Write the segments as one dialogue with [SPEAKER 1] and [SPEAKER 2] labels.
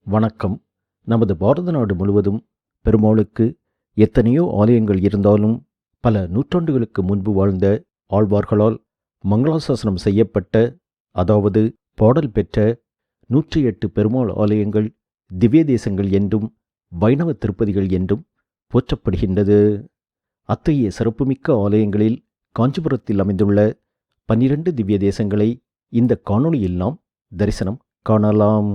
[SPEAKER 1] வணக்கம். நமது பாரத நாடு முழுவதும் பெருமாளுக்கு எத்தனையோ ஆலயங்கள் இருந்தாலும், பல நூற்றாண்டுகளுக்கு முன்பு வாழ்ந்த ஆழ்வார்களால் மங்களாசாசனம் செய்யப்பட்ட, அதாவது பாடல் பெற்ற 108 பெருமாள் ஆலயங்கள் திவ்ய தேசங்கள் என்றும் வைணவ திருப்பதிகள் என்றும் போற்றப்படுகின்றது. அத்தகைய சிறப்புமிக்க ஆலயங்களில் காஞ்சிபுரத்தில் அமைந்துள்ள 12 திவ்ய தேசங்களை இந்த காணொளியில் நாம் தரிசனம் காணலாம்.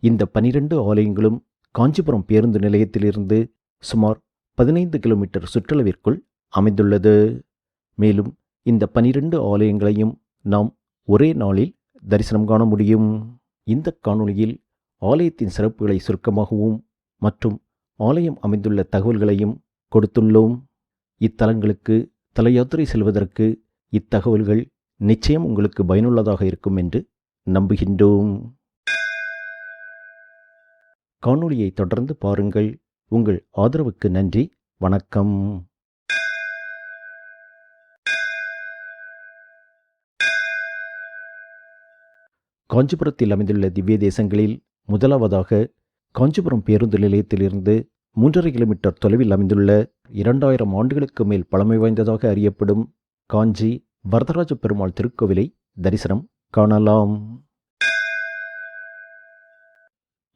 [SPEAKER 1] இந்த 12 ஆலயங்களும் காஞ்சிபுரம் பேருந்து நிலையத்திலிருந்து சுமார் 15 கிலோமீட்டர் சுற்றளவிற்குள் அமைந்துள்ளது. மேலும் இந்த 12 ஆலயங்களையும் நாம் ஒரே நாளில் தரிசனம் காண முடியும். இந்த காணொளியில் ஆலயத்தின் சிறப்புகளை சுருக்கமாகவும் மற்றும் ஆலயம் அமைந்துள்ள தகவல்களையும் கொடுத்துள்ளோம். இத்தலங்களுக்கு தல யாத்திரை செல்வதற்கு இத்தகவல்கள் நிச்சயம் உங்களுக்கு பயனுள்ளதாக இருக்கும் என்று நம்புகின்றோம். காணொளியை தொடர்ந்து பாருங்கள். உங்கள் ஆதரவுக்கு நன்றி. வணக்கம். காஞ்சிபுரத்தில் அமைந்துள்ள திவ்ய தேசங்களில் முதலாவதாக காஞ்சிபுரம் பேருந்து நிலையத்திலிருந்து 3.5 கிலோமீட்டர் தொலைவில் அமைந்துள்ள 2000 ஆண்டுகளுக்கு மேல் பழமை வாய்ந்ததாக அறியப்படும் காஞ்சி வரதராஜ பெருமாள் திருக்கோவிலை தரிசனம் காணலாம்.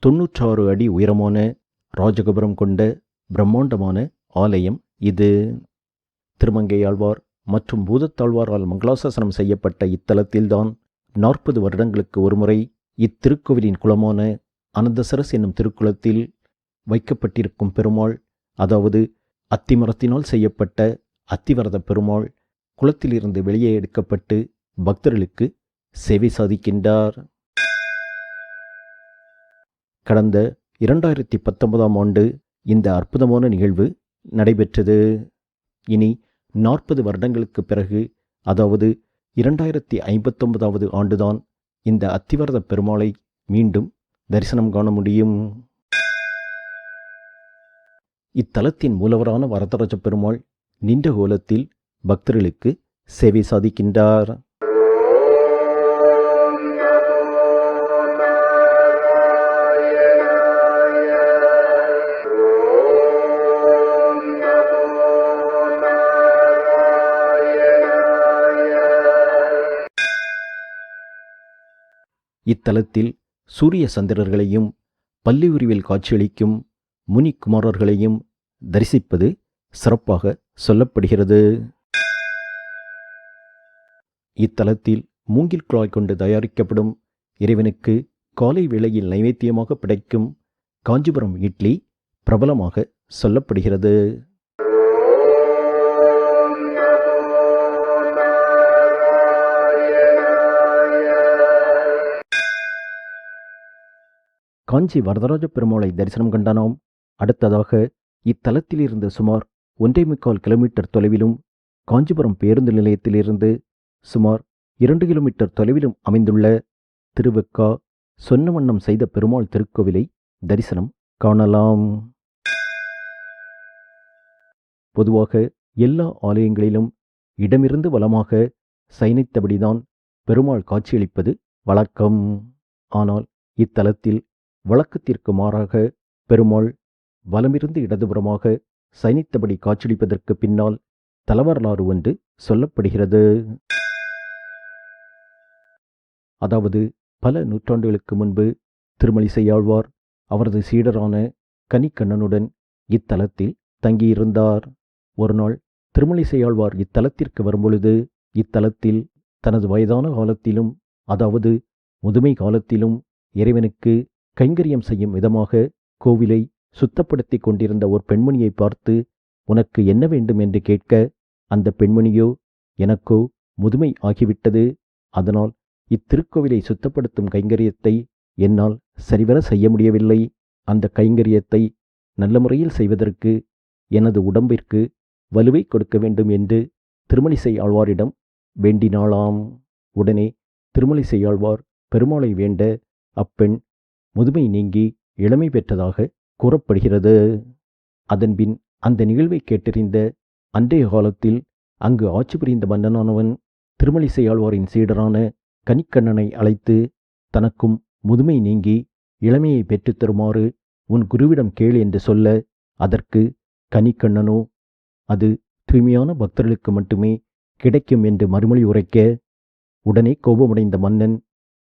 [SPEAKER 1] 96 அடி உயரமான ராஜகோபுரம் கொண்ட பிரம்மாண்டமான ஆலயம் இது. திருமங்கையாழ்வார் மற்றும் பூதத்தாழ்வாரால் மங்களாசாசனம் செய்யப்பட்ட இத்தலத்தில்தான் 40 வருடங்களுக்கு ஒருமுறை இத்திருக்கோவிலின் குலமான அனந்தசரஸ் என்னும் திருக்குளத்தில் வைக்கப்பட்டிருக்கும் பெருமாள், அதாவது அத்திமரத்தினால் செய்யப்பட்ட அத்திவரத பெருமாள் குளத்திலிருந்து வெளியே எடுக்கப்பட்டு பக்தர்களுக்கு சேவை சாதிக்கின்றார். கடந்த 2019ஆம் ஆண்டு இந்த அற்புதமான நிகழ்வு நடைபெற்றது. இனி 40 வருடங்களுக்கு பிறகு, அதாவது 2059வது ஆண்டுதான் இந்த அத்திவரத பெருமாளை மீண்டும் தரிசனம் காண முடியும். இத்தலத்தின் மூலவரான வரதராஜ பெருமாள் நின்ற கோலத்தில் பக்தர்களுக்கு சேவை சாதிக்கின்றார். இத்தலத்தில் சூரிய சந்திரர்களையும் பள்ளி உருவில் காட்சியளிக்கும் முனி குமாரர்களையும் தரிசிப்பது சிறப்பாக சொல்லப்படுகிறது. இத்தலத்தில் மூங்கில் குழாய் கொண்டு தயாரிக்கப்படும் இறைவனுக்கு காலை வேளையில் நைவேத்தியமாக கிடைக்கும் காஞ்சிபுரம் இட்லி பிரபலமாக சொல்லப்படுகிறது. காஞ்சி வரதராஜ பெருமாளை தரிசனம் கண்ட நாம் அடுத்ததாக இத்தலத்திலிருந்து சுமார் 1.25 கிலோமீட்டர் தொலைவிலும் காஞ்சிபுரம் பேருந்து நிலையத்திலிருந்து சுமார் 2 கிலோமீட்டர் தொலைவிலும் அமைந்துள்ள திருவெக்கா சொன்ன வண்ணம் செய்த பெருமாள் திருக்கோவிலை தரிசனம் காணலாம். பொதுவாக எல்லா ஆலயங்களிலும் இடமிருந்து வலமாக சயனித்தபடிதான் பெருமாள் காட்சியளிப்பது வழக்கம். ஆனால் இத்தலத்தில் வழக்கத்திற்கு மாறாக பெருமாள் வலமிருந்து இடதுபுறமாக சயனித்தபடி காட்சியளிப்பதற்கு பின்னால் தலவரலாறு ஒன்று சொல்லப்படுகிறது. அதாவது பல நூற்றாண்டுகளுக்கு முன்பு திருமழிசையாழ்வார் அவரது சீடரான கனிக்கண்ணனுடன் இத்தலத்தில் தங்கியிருந்தார். ஒருநாள் திருமழிசையாழ்வார் இத்தலத்திற்கு வரும்பொழுது இத்தலத்தில் தனது வயதான காலத்திலும், அதாவது முதுமை காலத்திலும் இறைவனுக்கு கைங்கரியம் செய்யும் விதமாக கோவிலை சுத்தப்படுத்தி கொண்டிருந்த ஒரு பெண்மணியை பார்த்து, உனக்கு என்ன வேண்டும் என்று கேட்க, அந்த பெண்மணியோ, எனக்கோ முதுமை ஆகிவிட்டது, அதனால் இத்திருக்கோவிலை சுத்தப்படுத்தும் கைங்கரியத்தை என்னால் சரிவர செய்ய முடியவில்லை. அந்த கைங்கரியத்தை நல்ல முறையில் செய்வதற்கு எனது உடம்பிற்கு வலுவை கொடுக்க வேண்டும் என்று திருமழிசை ஆழ்வாரிடம் வேண்டினாளாம். உடனே திருமழிசை ஆழ்வார் பெருமாளை வேண்ட அப்பெண் முதுமை நீங்கி இளமை பெற்றதாக கூறப்படுகிறது. அதன்பின் அந்த நிகழ்வை கேட்டறிந்த அன்றைய காலத்தில் அங்கு ஆட்சி புரிந்த மன்னனானவன் திருமழிசை ஆழ்வாரின் சீடரான கனிக்கண்ணனை அழைத்து தனக்கும் முதுமை நீங்கி இளமையை பெற்றுத் தருமாறு உன் குருவிடம் கேள் என்று சொல்ல, அதற்கு கனிக்கண்ணனோ அது தூய்மையான பக்தர்களுக்கு மட்டுமே கிடைக்கும் என்று மறுமொழி உரைக்க, உடனே கோபமடைந்த மன்னன்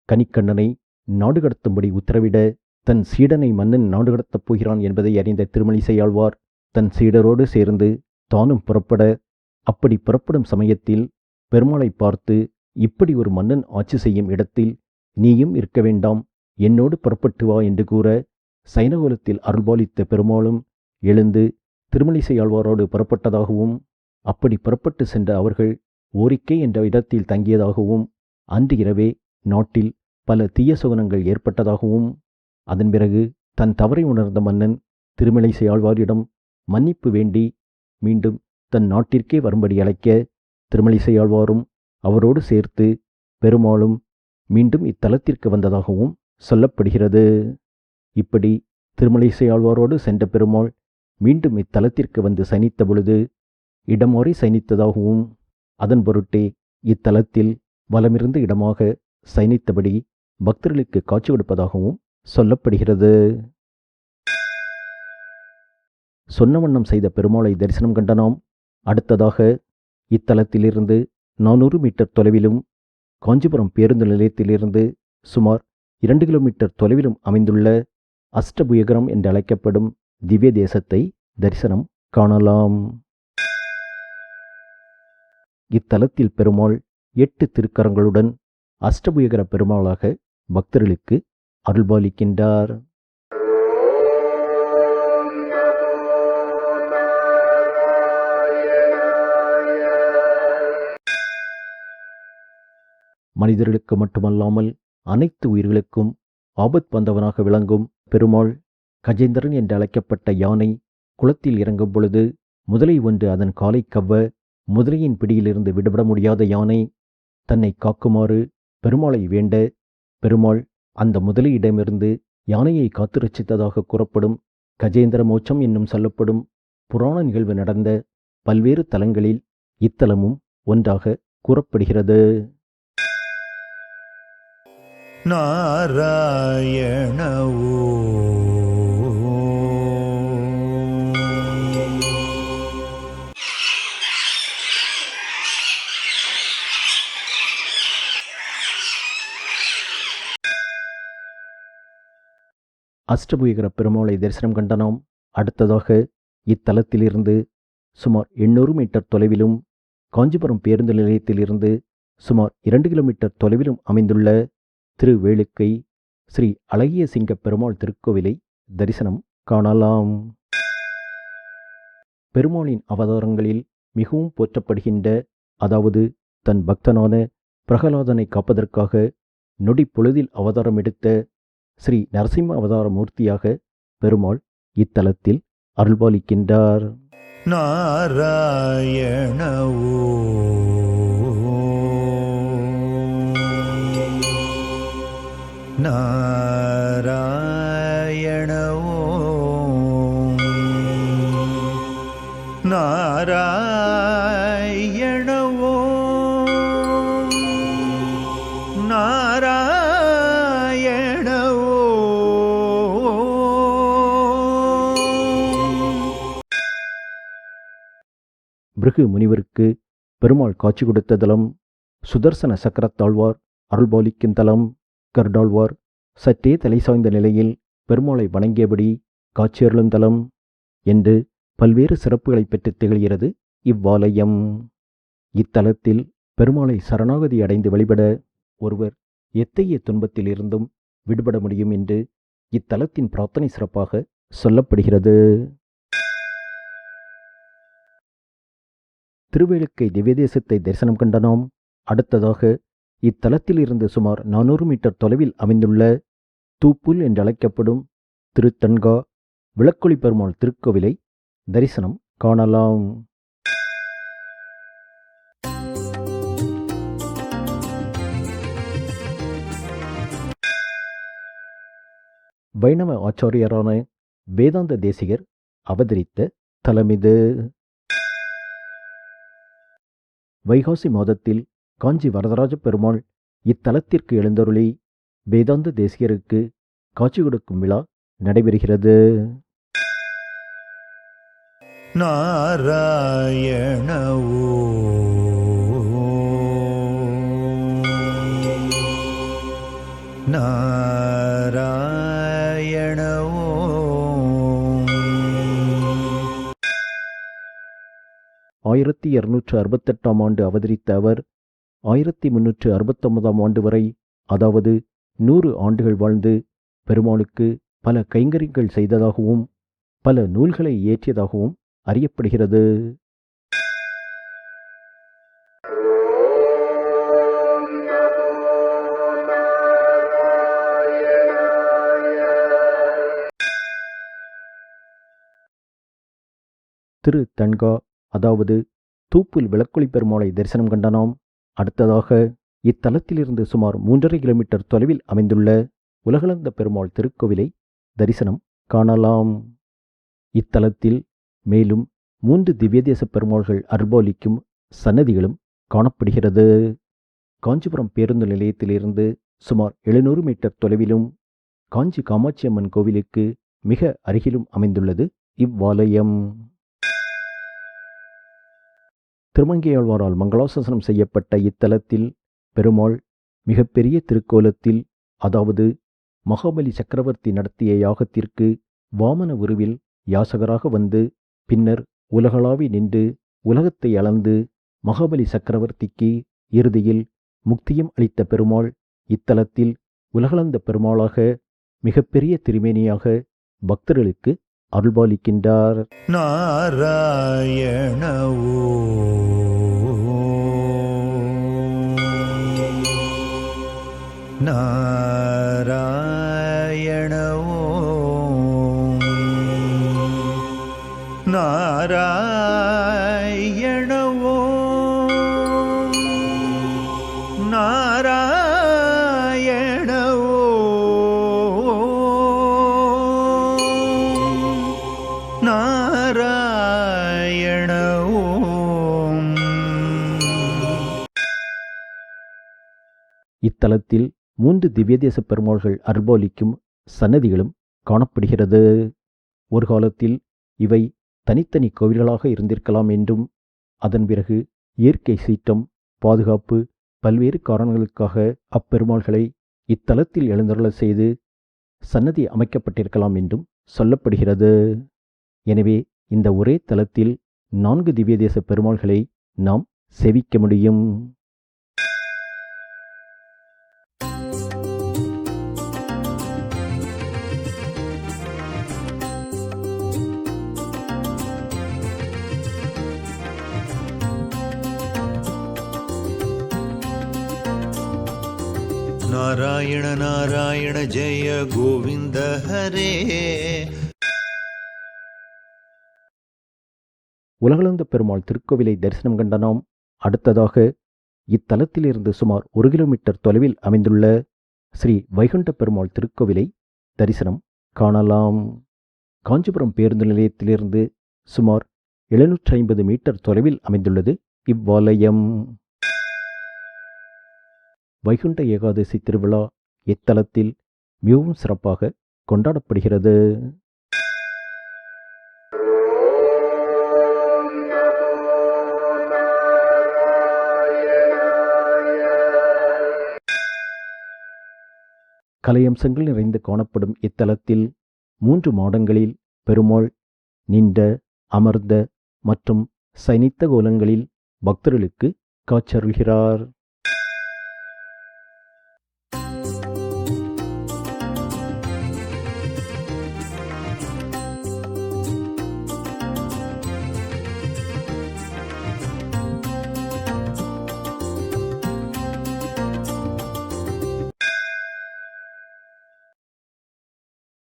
[SPEAKER 1] கனிக்கண்ணனை நாடு கடத்தும்படி உத்தரவிட, தன் சீடனை மன்னன் நாடு கடத்தப் போகிறான் என்பதை அறிந்த திருமழிசையாழ்வார் தன் சீடரோடு சேர்ந்து தானும் புறப்பட, அப்படி புறப்படும் சமயத்தில் பெருமாளை பார்த்து, இப்படி ஒரு மன்னன் ஆட்சி செய்யும் இடத்தில் நீயும் இருக்க வேண்டாம், என்னோடு புறப்பட்டு வா என்று கூற, சைனகுலத்தில் அருள்பாலித்த பெருமாளும் எழுந்து திருமழிசையாழ்வாரோடு புறப்பட்டதாகவும், அப்படி புறப்பட்டு சென்ற அவர்கள் ஓரிக்கை என்ற இடத்தில் தங்கியதாகவும், அன்று இரவே நாட்டில் பல தீய சுகனங்கள் ஏற்பட்டதாகவும், அதன் பிறகு தன் தவறை உணர்ந்த மன்னன் திருமழிசையாழ்வாரிடம் மன்னிப்பு வேண்டி மீண்டும் தன் நாட்டிற்கே வரும்படி அழைக்க, திருமழிசையாழ்வாரும் அவரோடு சேர்த்து பெருமாளும் மீண்டும் இத்தலத்திற்கு வந்ததாகவும் சொல்லப்படுகிறது. இப்படி திருமழிசையாழ்வாரோடு சென்ற பெருமாள் மீண்டும் இத்தலத்திற்கு வந்து சயனித்த பொழுது இடமாறி சயனித்ததாகவும், அதன் பொருட்டே இத்தலத்தில் வலமிருந்த இடமாக சயனித்தபடி பக்தர்களுக்கு காட்சி கொடுப்பதாகவும் சொல்லப்படுகிறது. சொன்ன வண்ணம் செய்த பெருமாளை தரிசனம் கண்ட நாம் அடுத்ததாக இத்தலத்திலிருந்து 400 மீட்டர் தொலைவிலும், காஞ்சிபுரம் பேருந்து நிலையத்திலிருந்து சுமார் 2 கிலோமீட்டர் தொலைவிலும் அமைந்துள்ள அஷ்டபுயகரம் என்று அழைக்கப்படும் திவ்ய தேசத்தை தரிசனம் காணலாம். இத்தலத்தில் பெருமாள் 8 திருக்கரங்களுடன் அஷ்டபுயகர பெருமாளாக பக்தர்களுக்கு அருள்பாலிக்கின்றார். மனிதர்களுக்கு மட்டுமல்லாமல் அனைத்து உயிர்களுக்கும் ஆபத் வந்தவனாக விளங்கும் பெருமாள் கஜேந்திரன் என்று அழைக்கப்பட்ட யானை குளத்தில் இறங்கும் பொழுது முதலை ஒன்று அதன் காலை கவ்வ, முதலையின் பிடியிலிருந்து விடுபட முடியாத யானை தன்னை காக்குமாறு பெருமாளை வேண்ட, பெருமாள் அந்த முதலையிடமிருந்து யானையை காத்து ரட்சித்ததாக கூறப்படும் கஜேந்திர மோட்சம் என்னும் சொல்லப்படும் புராண நிகழ்வு நடந்த பல்வேறு தலங்களில் இத்தலமும் ஒன்றாக கூறப்படுகிறது.
[SPEAKER 2] நாராயண
[SPEAKER 1] அஷ்டபுயகர பெருமாளை தரிசனம் கண்ட நாம் அடுத்ததாக இத்தலத்திலிருந்து சுமார் 800 மீட்டர் தொலைவிலும், காஞ்சிபுரம் பேருந்து நிலையத்திலிருந்து சுமார் 2 கிலோமீட்டர் தொலைவிலும் அமைந்துள்ள திருவேளுக்கை ஸ்ரீ அழகிய சிங்க பெருமாள் திருக்கோவிலை தரிசனம் காணலாம். பெருமாளின் அவதாரங்களில் மிகவும் போற்றப்படுகின்ற, அதாவது தன் பக்தனான பிரகலாதனை காப்பதற்காக நொடி பொழுதில் அவதாரம் எடுத்த ஸ்ரீ நரசிம்ம அவதார மூர்த்தியாக பெருமாள் இத்தலத்தில் அருள்பாலிக்கின்றார்.
[SPEAKER 2] நாராயண நாராயண நாராயண நாராயண
[SPEAKER 1] பிருகு முனிவருக்கு பெருமாள் காட்சி கொடுத்த தலம், சுதர்சன சக்கரத்தாழ்வார் அருள்பாலிக்கும் தலம், கருடாழ்வார் சற்றே தலை சாய்ந்த நிலையில் பெருமாளை வணங்கியபடி காட்சியருளும் தலம் என்று பல்வேறு சிறப்புகளை பெற்று திகழ்கிறது இவ்வாலயம். இத்தலத்தில் பெருமாளை சரணாகதி அடைந்து வழிபட ஒருவர் எத்தகைய துன்பத்தில் இருந்தும் விடுபட முடியும் என்று இத்தலத்தின் பிரார்த்தனை சிறப்பாக சொல்லப்படுகிறது. திருவேளுக்கை திவ்யதேசத்தை தரிசனம் கண்ட நாம் அடுத்ததாக இத்தலத்தில் இருந்து சுமார் 400 மீட்டர் தொலைவில் அமைந்துள்ள தூப்புல் என்றழைக்கப்படும் திருத்தன்கா விளக்கொளி பெருமாள் திருக்கோவிலை தரிசனம் காணலாம். வைணவ ஆச்சாரியரான வேதாந்த தேசிகர் அவதரித்த தலமிது. வைகாசி மாதத்தில் காஞ்சி வரதராஜ பெருமாள் இத்தலத்திற்கு எழுந்தருளி வேதாந்த தேசிகருக்கு காட்சி கொடுக்கும் விழா நடைபெறுகிறது.
[SPEAKER 2] நாராயண நாராயண
[SPEAKER 1] 1268 ஆண்டு அவதரித்த அவர் 1369 ஆண்டு வரை, அதாவது 100 ஆண்டுகள் வாழ்ந்து பெருமாளுக்கு பல கைங்கரியங்கள் செய்ததாகவும் பல நூல்களை இயற்றியதாகவும் அறியப்படுகிறது. திரு தன்கா, அதாவது தூப்புல் விளக்கொளி பெருமாளை தரிசனம் கண்ட நாம் அடுத்ததாக இத்தலத்திலிருந்து சுமார் 3.5 கிலோமீட்டர் தொலைவில் அமைந்துள்ள உலகளந்த பெருமாள் திருக்கோவிலை தரிசனம் காணலாம். இத்தலத்தில் மேலும் 3 திவ்யதேச பெருமாள்கள் அருள்பாலிக்கும் சன்னதிகளும் காணப்படுகிறது. காஞ்சிபுரம் பேருந்து நிலையத்திலிருந்து சுமார் 700 மீட்டர் தொலைவிலும் காஞ்சி காமாட்சி அம்மன் கோவிலுக்கு மிக அருகிலும் அமைந்துள்ளது இவ்வாலயம். திருமங்கையாழ்வாரால் மங்களாசாசனம் செய்யப்பட்ட இத்தலத்தில் பெருமாள் மிகப்பெரிய திருக்கோலத்தில், அதாவது மகாபலி சக்கரவர்த்தி நடத்திய யாகத்திற்கு வாமன உருவில் யாசகராக வந்து பின்னர் உலகளாவி நின்று உலகத்தை அளந்து மகாபலி சக்கரவர்த்திக்கு இறுதியில் முக்தியும் அளித்த பெருமாள் இத்தலத்தில் உலகளந்த பெருமாளாக மிகப்பெரிய திருமேனியாக பக்தர்களுக்கு அருள்பாலிக்கின்றார்.
[SPEAKER 2] நாராயண நாராயண நாராயண நாராயண நாராயண.
[SPEAKER 1] இத்தலத்தில் 3 திவ்யதேச பெருமாள்கள் அருள்பாலிக்கும் சன்னதிகளும் காணப்படுகிறது. ஒரு காலத்தில் இவை தனித்தனி கோவில்களாக இருந்திருக்கலாம் என்றும் அதன் பிறகு இயற்கை சீற்றம், பாதுகாப்பு பல்வேறு காரணங்களுக்காக அப்பெருமாள்களை இத்தலத்தில் எழுந்தருள செய்து சன்னதி அமைக்கப்பட்டிருக்கலாம் என்றும் சொல்லப்படுகிறது. எனவே இந்த ஒரே தலத்தில் 4 திவ்யதேச பெருமாள்களை நாம் சேவிக்க முடியும்.
[SPEAKER 2] நாராயண நாராயண ஜெய கோவிந்த ஹரே.
[SPEAKER 1] உலகளந்த பெருமாள் திருக்கோவிலை தரிசனம் கண்ட நாம் அடுத்ததாக இத்தலத்திலிருந்து சுமார் 1 கிலோமீட்டர் தொலைவில் அமைந்துள்ள ஸ்ரீ வைகுண்ட பெருமாள் திருக்கோவிலை தரிசனம் காணலாம். காஞ்சிபுரம் பேருந்து நிலையத்திலிருந்து சுமார் 750 மீட்டர் தொலைவில் அமைந்துள்ளது இவ்வாலயம். வைகுண்ட ஏகாதசி திருவிழா இத்தலத்தில் மிகவும் சிறப்பாக கொண்டாடப்படுகிறது. கலையம்சங்கள் நிறைந்து காணப்படும் இத்தலத்தில் 3 மாடங்களில் பெருமாள் நின்ற, அமர்ந்த மற்றும் சயனித்த கோலங்களில் பக்தர்களுக்கு காட்சியருள்கிறார்.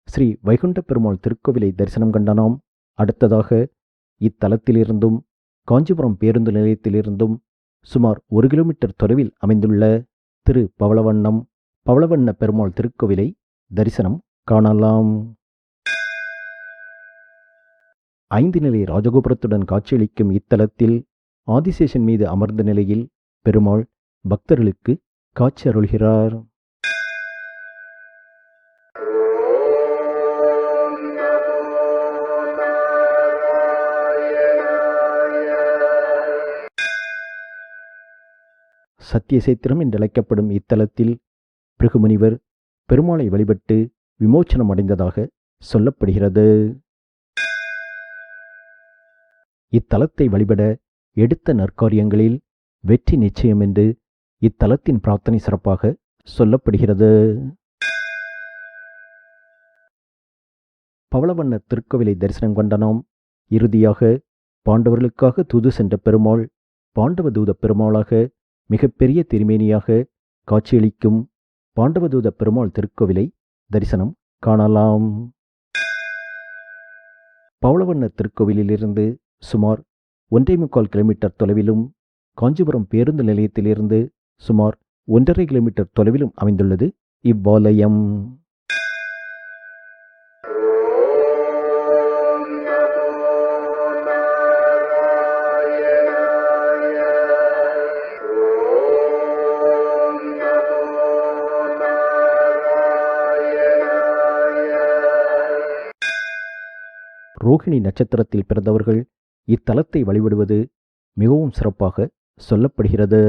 [SPEAKER 1] ஸ்ரீ வைகுண்ட பெருமாள் திருக்கோவிலை தரிசனம் கண்ட நாம் அடுத்ததாக இத்தலத்திலிருந்தும் காஞ்சிபுரம் பேருந்து நிலையத்திலிருந்தும் சுமார் 1 கிலோமீட்டர் தொலைவில் அமைந்துள்ள திரு பவளவண்ண பெருமாள் திருக்கோவிலை தரிசனம் காணலாம். 5 நிலை ராஜகோபுரத்துடன் காட்சியளிக்கும் இத்தலத்தில் ஆதிசேஷன் மீது அமர்ந்த நிலையில் பெருமாள் பக்தர்களுக்கு காட்சி அருள்கிறார். சத்தியசேத்திரம் என்றழைக்கப்படும் இத்தலத்தில் பிருகுமுனிவர் பெருமாளை வழிபட்டு விமோச்சனம் அடைந்ததாக சொல்லப்படுகிறது. இத்தலத்தை வழிபட எடுத்த நற்காரியங்களில் வெற்றி நிச்சயம் என்று இத்தலத்தின் பிரார்த்தனை சிறப்பாக சொல்லப்படுகிறது. பவளவண்ண திருக்கோவிலை தரிசனம் கொண்ட நாம் இறுதியாக பாண்டவர்களுக்காக தூது சென்ற பெருமாள் பாண்டவதூத பெருமாளாக மிகப்பெரிய திருமேனியாக காட்சியளிக்கும் பாண்டவதூத பெருமாள் திருக்கோவிலை தரிசனம் காணலாம். பவளவண்ண திருக்கோவிலிலிருந்து சுமார் 1.25 கிலோமீட்டர் தொலைவிலும் காஞ்சிபுரம் பேருந்து நிலையத்திலிருந்து சுமார் 1.5 கிலோமீட்டர் தொலைவிலும் அமைந்துள்ளது இவ்வாலயம். ரோகிணி நட்சத்திரத்தில் பிறந்தவர்கள் இத்தலத்தை வழிபடுவது மிகவும் சிறப்பாக சொல்லப்படுகிறது.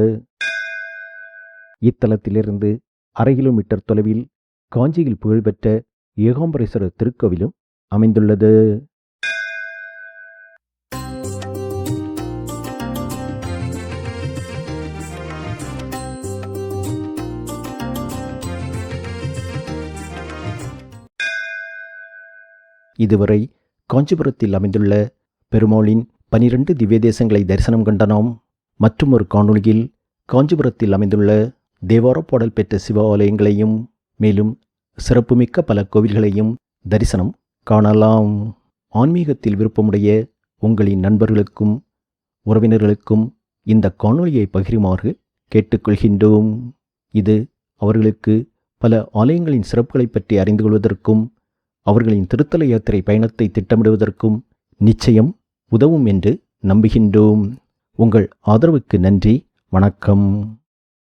[SPEAKER 1] இத்தலத்திலிருந்து 1/2 கிலோமீட்டர் தொலைவில் காஞ்சியில் புகழ்பெற்ற ஏகாம்பரேஸ்வரர் திருக்கோவிலும் அமைந்துள்ளது. இதுவரை காஞ்சிபுரத்தில் அமைந்துள்ள பெருமாளின் 12 திவ்ய தேசங்களை தரிசனம் கண்ட நாம் மற்றுமொரு காணொளியில் காஞ்சிபுரத்தில் அமைந்துள்ள தேவார பாடல் பெற்ற சிவ ஆலயங்களையும் மேலும் சிறப்புமிக்க பல கோவில்களையும் தரிசனம் காணலாம். ஆன்மீகத்தில் விருப்பமுடைய உங்களின் நண்பர்களுக்கும் உறவினர்களுக்கும் இந்த காணொளியை பகிருமாறு கேட்டுக்கொள்கின்றோம். இது அவர்களுக்கு பல ஆலயங்களின் சிறப்புகளை பற்றி அறிந்து கொள்வதற்கும் அவர்களின் திருத்தல யாத்திரை பயணத்தை திட்டமிடுவதற்கும் நிச்சயம் உதவும் என்று நம்புகின்றோம். உங்கள் ஆதரவுக்கு நன்றி. வணக்கம்.